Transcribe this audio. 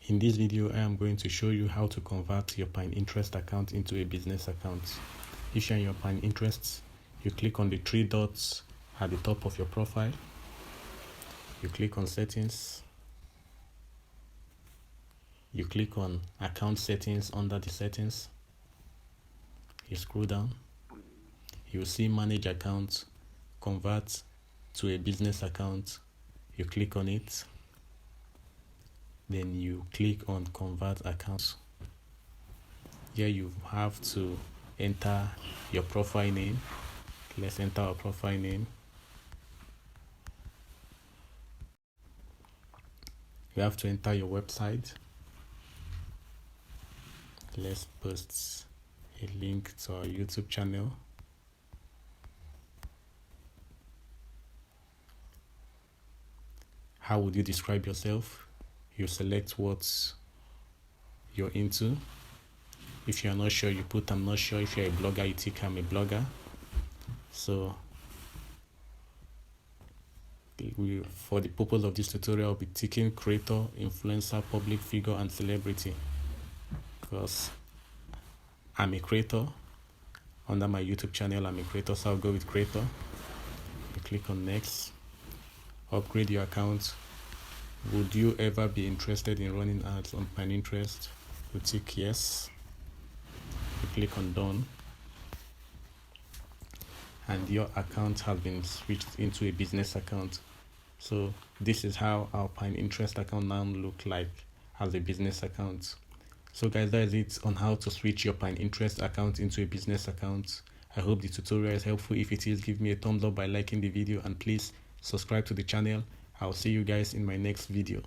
In this video, I am going to show you how to convert your Pinterest account into a business account. If you're in your Pinterest, you click on the three dots at the top of your profile. You click on settings. You click on account settings under the settings. You scroll down. You will see manage account, convert to a business account. You click on it. Then you click on convert accounts. Here you have to enter your profile name. Let's enter our profile name. You have to enter your website. Let's post a link to our YouTube channel. How would you describe yourself? You select what you're into. If you're not sure, you put I'm not sure. If you're a blogger, you tick I'm a blogger. So for the purpose of this tutorial, I'll be ticking creator, influencer, public figure, and celebrity, because I'm a creator. Under my YouTube channel, I'm a creator, so I'll go with creator. You click on next. Upgrade your account. Would you ever be interested in running ads on Pinterest? You tick yes. You click on done. And your account has been switched into a business account. So this is how our Pinterest account now look like as a business account. So guys, that is it on how to switch your Pinterest account into a business account. I hope the tutorial is helpful. If it is, give me a thumbs up by liking the video, and please subscribe to the channel. I'll see you guys in my next video.